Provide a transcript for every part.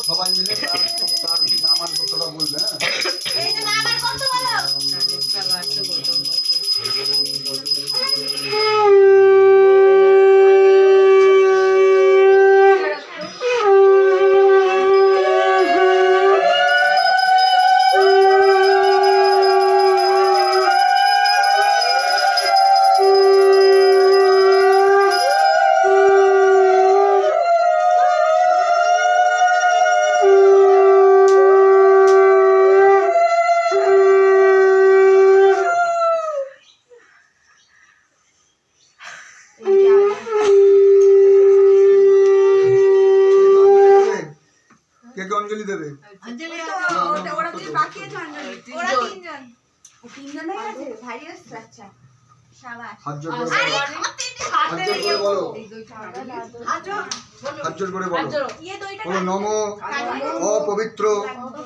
সবাই মিলে তার নাম আর কতটা বলবে। হ্যাঁ, কে কে অঞ্জলি দেবে? হাত জোর করে বলো। বলো নমো অপবিত্র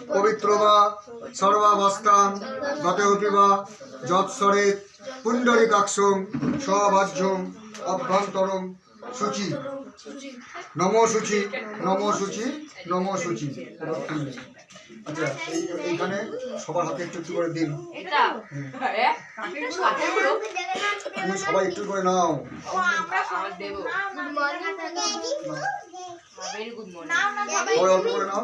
পবিত্র বা সর্বাবস্থান গতহতি বা যৎসরে পুণ্ডরিকাক্ষং স্বভাজ্যং অভ্যন্তরং শুচি নমো শুচি নমো শুচি নমো শুচি। আচ্ছা, এইখানে সবার হাতে একটু একটু করে দিন। তুমি সবাই একটু করে নাও। সবাই অল্প করে নাও।